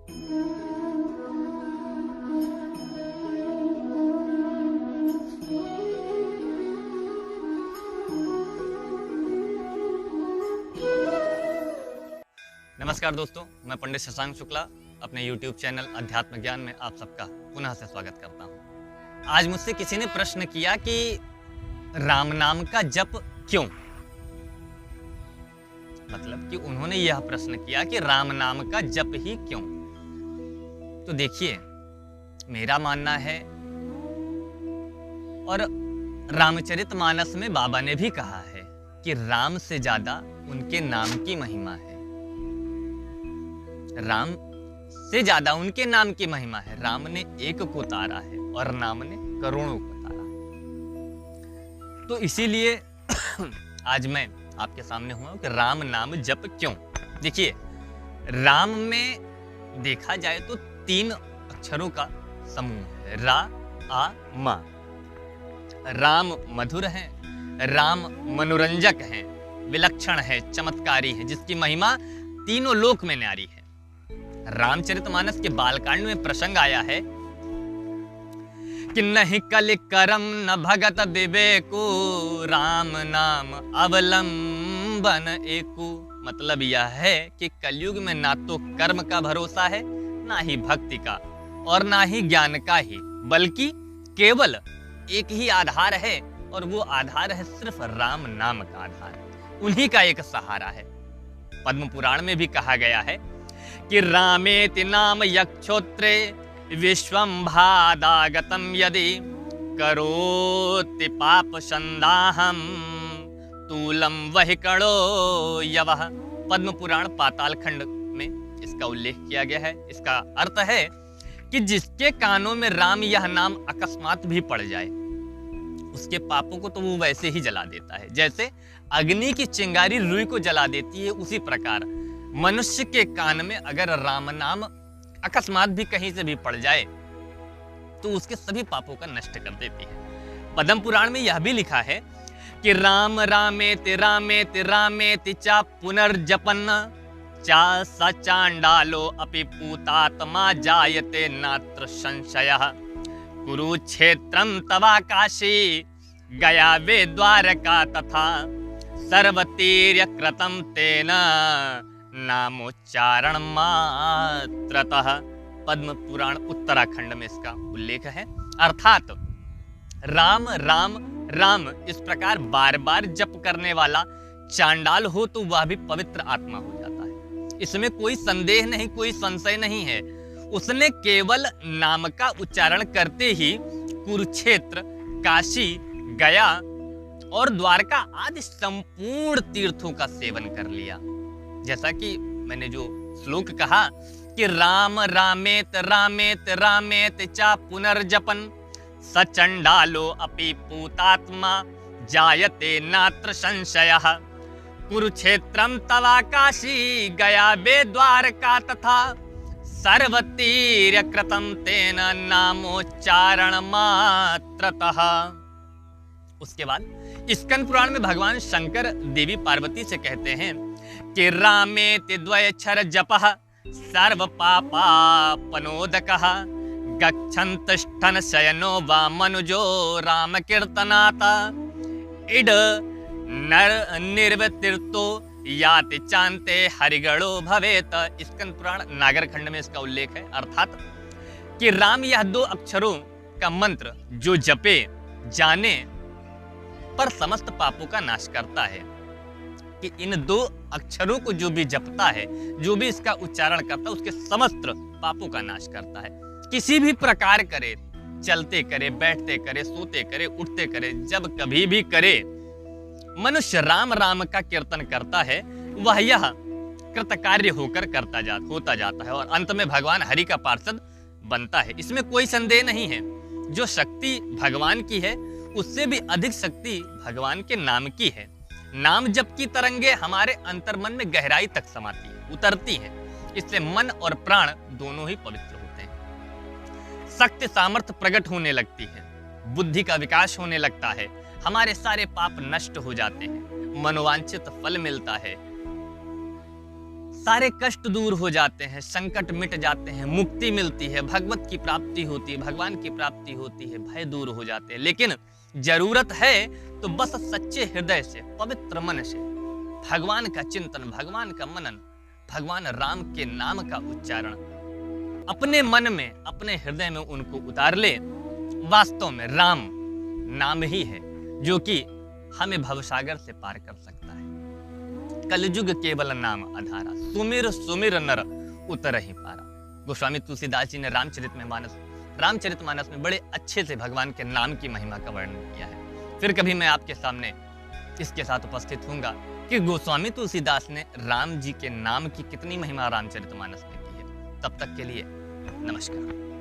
नमस्कार दोस्तों, मैं पंडित शशांक शुक्ला अपने YouTube चैनल अध्यात्म ज्ञान में आप सबका पुनः से स्वागत करता हूँ। आज मुझसे किसी ने प्रश्न किया कि राम नाम का जप क्यों? मतलब कि उन्होंने यह प्रश्न किया कि राम नाम का जप ही क्यों? तो देखिए, मेरा मानना है और रामचरितमानस में बाबा ने भी कहा है कि राम से ज्यादा उनके नाम की महिमा है। राम से ज्यादा उनके नाम की महिमा है। राम ने एक को तारा है और नाम ने करोड़ों को तारा है। तो इसीलिए आज मैं आपके सामने हुआ हूं कि राम नाम जप क्यों। देखिए, राम में देखा जाए तो 3 अक्षरों का समूह है, रा, आ, मा। राम मधुर है, राम मनोरंजक है, विलक्षण है, चमत्कारी है, जिसकी महिमा तीनों लोक में न्यारी है। रामचरितमानस के बालकांड में प्रसंग आया है कि नहीं कलि करम न भगत विवेकु, राम नाम अवलंबन एकु। मतलब यह है कि कलयुग में ना तो कर्म का भरोसा है, ना ही भक्ति का और ना ही ज्ञान का ही, बल्कि केवल एक ही आधार है, और वो आधार है सिर्फ राम नाम का आधार। उन्हीं का एक सहारा है। पद्म पुराण में भी कहा गया है कि रामेति नाम यक्षोत्रे विश्वम्भादागतम यदि करोति पाप संदाहम तूलम वहि कणो यवः। पद्म पुराण पाताल खंड में इसका उल्लेख किया गया है। इसका अर्थ है कि जिसके कानों में राम यह नाम अकस्मात भी पड़ जाए, उसके पापों को तो वो वैसे ही जला देता है। जैसे अग्नि की चिंगारी रुई को जला देती है, उसी प्रकार मनुष्य के कान में अगर राम नाम अकस्मात भी कहीं से भी पड़ जाए तो उसके सभी पापों का नष्ट कर देती है। पद्म पुराण में यह भी लिखा है कि राम रामेति रामेति रामेति चा पुनर्जपन चा स चांडालो अपि पूतात्मा जायते नात्र संशयः। कुरुक्षेत्रम तवा काशी गया वे द्वारका तथा सर्वतीर्य कृतं तेन नामोच्चारण मात्रतः। पद्म पुराण उत्तराखंड में इसका उल्लेख है। अर्थात राम राम राम इस प्रकार बार बार जप करने वाला चांडाल हो तो वह भी पवित्र आत्मा हो जाता है। इसमें कोई संदेह नहीं, कोई संशय नहीं है। उसने केवल नाम का उच्चारण करते ही कुरुक्षेत्र, काशी, गया और द्वारका आदि संपूर्ण तीर्थों का सेवन कर लिया। जैसा कि मैंने जो श्लोक कहा कि राम रामेत रामेत रामेत चा पुनर्जपन स चंडालो अपि पूतात्मा जायते नात्र संशयः। कुरुक्षेत्रम तवा काशी गया वे द्वारका तथा सर्वतीर्य कृतं तेन नामोच्चारण मात्रतः। उसके बाद स्कंद पुराण में भगवान शंकर देवी पार्वती से कहते हैं कि रामेति द्वयक्षर जपः सर्व पापापनोदकः गच्छन्तष्ठन शयनो वा मनुजो राम कीर्तनाता इड नर निर्वतीर्तो याति चांते हरिगणो भवेत। स्कंद पुराण नागर खंड में इसका उल्लेख है। अर्थात कि राम यह 2 अक्षरों का मंत्र जो जपे जाने पर समस्त पापों का नाश करता है। कि इन 2 अक्षरों को जो भी जपता है, जो भी इसका उच्चारण करता है, उसके समस्त पापों का नाश करता है। किसी भी प्रकार करे, चलते करे, बैठते करे, सोते करे, उठते करे, जब कभी भी करे, मनुष्य राम राम का कीर्तन करता है, वह यह कृतकार्य होकर होता जाता है और अंत में भगवान हरि का पार्षद बनता है। इसमें कोई संदेह नहीं है। जो शक्ति भगवान की है उससे भी अधिक शक्ति भगवान के नाम की है। नाम जप की तरंगे हमारे अंतर्मन में गहराई तक समाती है, उतरती है। इससे मन और प्राण दोनों ही पवित्र होते हैं। शक्ति सामर्थ्य प्रकट होने लगती है, बुद्धि का विकास होने लगता है, हमारे सारे पाप नष्ट हो जाते हैं, मनोवांछित फल मिलता है, सारे कष्ट दूर हो जाते हैं, संकट मिट जाते हैं, मुक्ति मिलती है, भगवत की प्राप्ति होती है, भगवान की प्राप्ति होती है, भय दूर हो जाते हैं। लेकिन जरूरत है तो बस सच्चे हृदय से, पवित्र मन से भगवान का चिंतन, भगवान का मनन, भगवान राम के नाम का उच्चारण अपने मन में, अपने हृदय में उनको उतार ले। वास्तव में राम नाम ही है जो कि हमें भवसागर से पार कर सकता है। कलयुग केवल नाम आधारा, सुमिर सुमिर नर उतर ही पारा। गोस्वामी तुलसीदास जी ने रामचरितमानस में बड़े अच्छे से भगवान के नाम की महिमा का वर्णन किया है। फिर कभी मैं आपके सामने इसके साथ उपस्थित होऊंगा कि गोस्वामी तुलसीदास ने राम जी के नाम की कितनी महिमा रामचरितमानस में की है। तब तक के लिए नमस्कार।